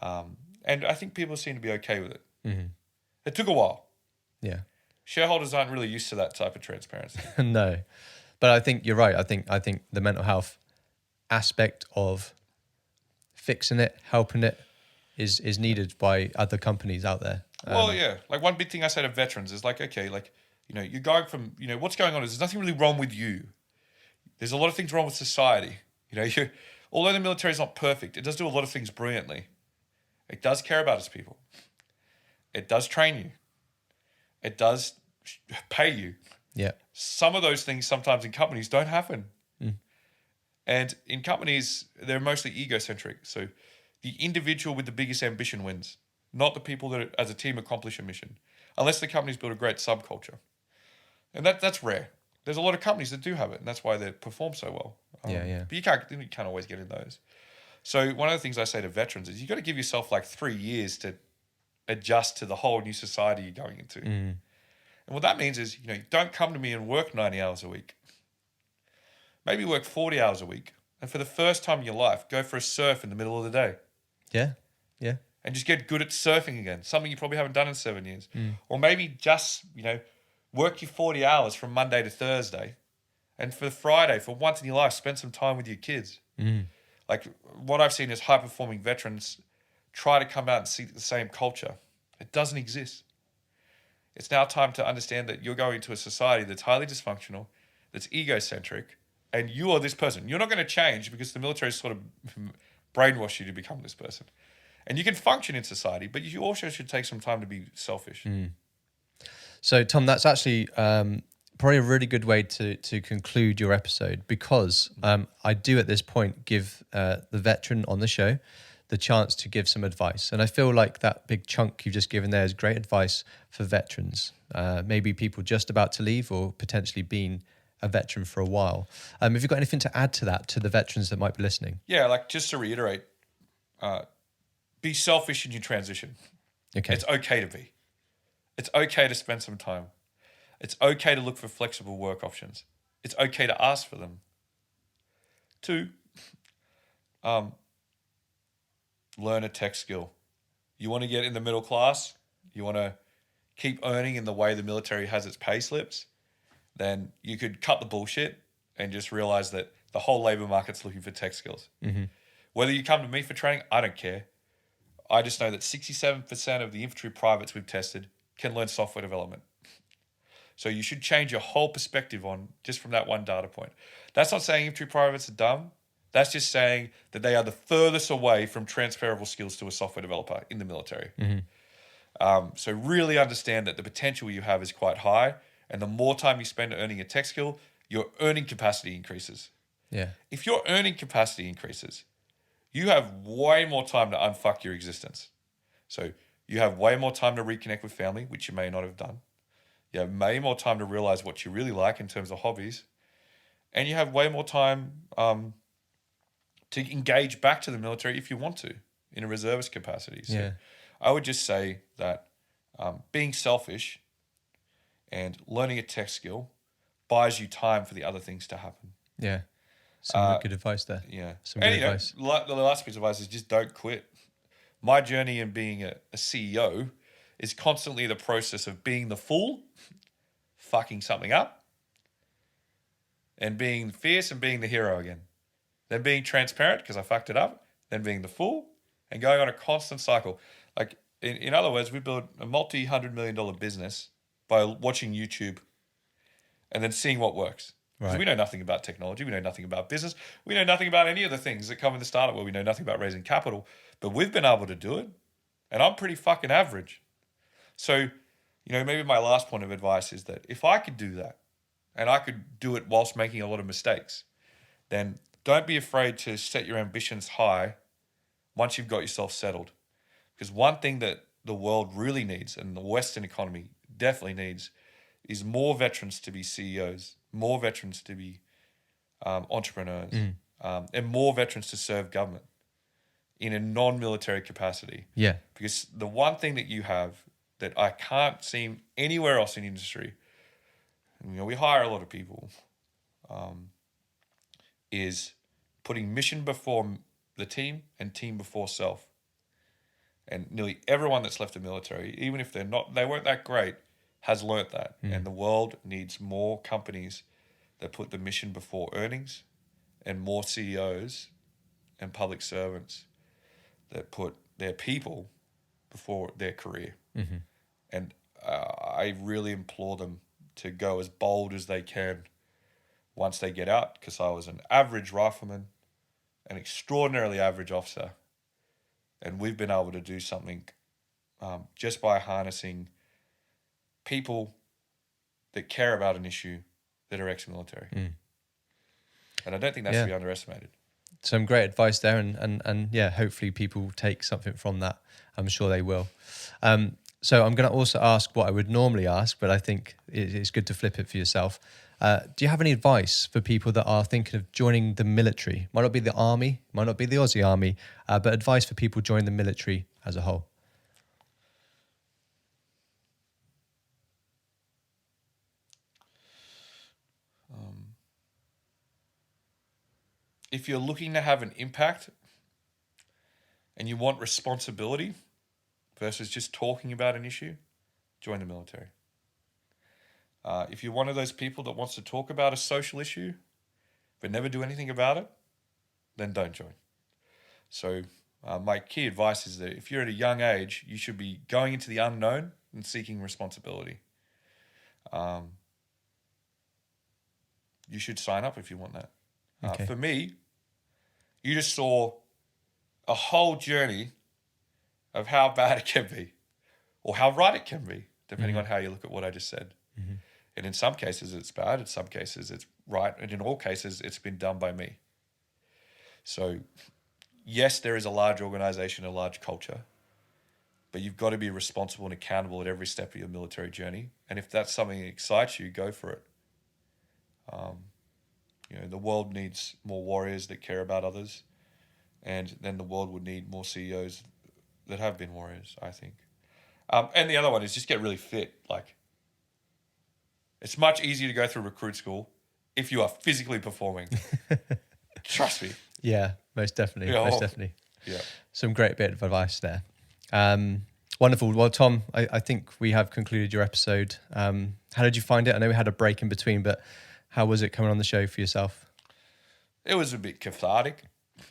and I think people seem to be okay with it. It took a while. Yeah. Shareholders aren't really used to that type of transparency. No, but I think you're right. I think the mental health aspect of fixing it, helping it, is needed by other companies out there. Well, yeah. One big thing I say to veterans is okay, you're going from, what's going on is there's nothing really wrong with you. There's a lot of things wrong with society. Although the military is not perfect, it does do a lot of things brilliantly. It does care about its people. It does train you. It does pay you. Yeah. Some of those things sometimes in companies don't happen. And in companies, they're mostly egocentric. So the individual with the biggest ambition wins, not the people that as a team accomplish a mission, unless the company's built a great subculture. And that's rare. There's a lot of companies that do have it, and that's why they perform so well. But you can't always get in those. So one of the things I say to veterans is you got to give yourself 3 years to adjust to the whole new society you're going into. And what that means is, don't come to me and work 90 hours a week. Maybe work 40 hours a week. And for the first time in your life, go for a surf in the middle of the day. Yeah. Yeah. And just get good at surfing again. Something you probably haven't done in 7 years. Or maybe just, work your 40 hours from Monday to Thursday. And for Friday, for once in your life, spend some time with your kids. What I've seen is high-performing veterans try to come out and see the same culture. It doesn't exist. It's now time to understand that you're going to a society that's highly dysfunctional, that's egocentric, and you are this person. You're not going to change because the military sort of brainwashed you to become this person. And you can function in society, but you also should take some time to be selfish. So, Tom, that's actually probably a really good way to conclude your episode, because I do at this point give the veteran on the show the chance to give some advice. And I feel like that big chunk you've just given there is great advice for veterans, maybe people just about to leave or potentially been a veteran for a while. Have you got anything to add to that, to the veterans that might be listening? Yeah, just to reiterate, be selfish in your transition. Okay. It's okay to be. It's okay to spend some time. It's okay to look for flexible work options. It's okay to ask for them. 2, learn a tech skill. You want to get in the middle class, you want to keep earning in the way the military has its pay slips, then you could cut the bullshit and just realize that the whole labor market's looking for tech skills. Mm-hmm. Whether you come to me for training, I don't care. I just know that 67% of the infantry privates we've tested can learn software development. So you should change your whole perspective on just from that one data point. That's not saying infantry privates are dumb. That's just saying that they are the furthest away from transferable skills to a software developer in the military. Mm-hmm. So really understand that the potential you have is quite high, and the more time you spend earning a tech skill, your earning capacity increases. Yeah. If your earning capacity increases, you have way more time to unfuck your existence. So you have way more time to reconnect with family, which you may not have done. You have way more time to realize what you really like in terms of hobbies. And you have way more time to engage back to the military if you want to in a reservist capacity. So Yeah. I would just say that being selfish and learning a tech skill buys you time for the other things to happen. Yeah. Some good advice there. Yeah. Some good And, advice. The last piece of advice is just don't quit. My journey in being a CEO is constantly the process of being the fool, fucking something up, and being fierce and being the hero again. Then being transparent because I fucked it up, then being the fool, and going on a constant cycle. Like, in other words, we built a multi-$100 million business by watching YouTube and then seeing what works. Because we know nothing about technology. We know nothing about business. We know nothing about any of the things that come in the startup world. We know nothing about raising capital. But we've been able to do it. And I'm pretty fucking average. So, maybe my last point of advice is that if I could do that, and I could do it whilst making a lot of mistakes, then don't be afraid to set your ambitions high once you've got yourself settled. Because one thing that the world really needs, and the Western economy definitely needs, is more veterans to be CEOs, more veterans to be entrepreneurs, and more veterans to serve government in a non-military capacity. Yeah. Because the one thing that you have that I can't see anywhere else in the industry, we hire a lot of people, is putting mission before the team and team before self. And nearly everyone that's left the military, even if they weren't that great, has learnt that. And the world needs more companies that put the mission before earnings, and more CEOs and public servants that put their people before their career. Mm-hmm. And I really implore them to go as bold as they can once they get out, because I was an average rifleman, an extraordinarily average officer, and we've been able to do something just by harnessing people that care about an issue that are ex-military. And I don't think that's to be underestimated. Some great advice there, and yeah, hopefully people take something from that. I'm sure they will. So I'm going to also ask what I would normally ask, but I think it's good to flip it for yourself. Do you have any advice for people that are thinking of joining the military? Might not be the army, might not be the Aussie army, but advice for people joining the military as a whole. If you're looking to have an impact and you want responsibility versus just talking about an issue, join the military. If you're one of those people that wants to talk about a social issue but never do anything about it, then don't join. So my key advice is that if you're at a young age, you should be going into the unknown and seeking responsibility. You should sign up if you want that. Okay. For me, you just saw a whole journey of how bad it can be, or how right it can be, depending on how you look at what I just said. And in some cases it's bad, in some cases it's right, and in all cases it's been done by me. So yes, there is a large organization, a large culture, but you've got to be responsible and accountable at every step of your military journey. And if that's something that excites you, go for it. The world needs more warriors that care about others, and then the world would need more CEOs that have been warriors, I think. And the other one is just get really fit. Like, it's much easier to go through recruit school if you are physically performing. Trust me. Yeah, most definitely. Yeah. Most definitely. Yeah. Some great bit of advice there. Wonderful. Well, Tom, I think we have concluded your episode. How did you find it? I know we had a break in between, but how was it coming on the show for yourself? It was a bit cathartic.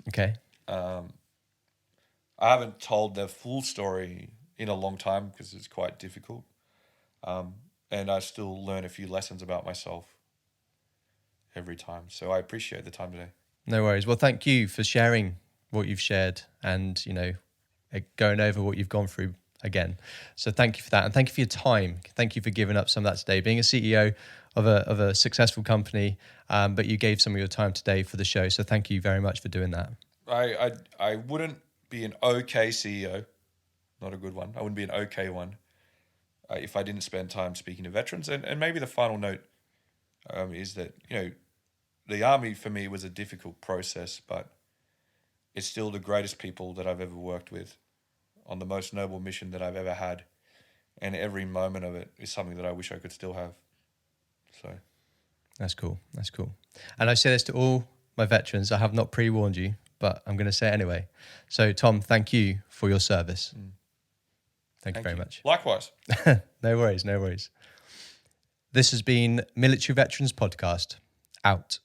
Okay. I haven't told the full story in a long time because it's quite difficult. And I still learn a few lessons about myself every time. So I appreciate the time today. No worries. Well, thank you for sharing what you've shared and, going over what you've gone through again. So thank you for that. And thank you for your time. Thank you for giving up some of that today. Being a CEO of a successful company, but you gave some of your time today for the show. So thank you very much for doing that. I wouldn't be an okay CEO, not a good one. I wouldn't be an okay one if I didn't spend time speaking to veterans. And maybe the final note is that, the Army for me was a difficult process, but it's still the greatest people that I've ever worked with on the most noble mission that I've ever had. And every moment of it is something that I wish I could still have. So that's cool. That's cool. And I say this to all my veterans. I have not pre-warned you, but I'm going to say it anyway. So Tom, thank you for your service. Thank you very much. Likewise. No worries. This has been Military Veterans Podcast. Out.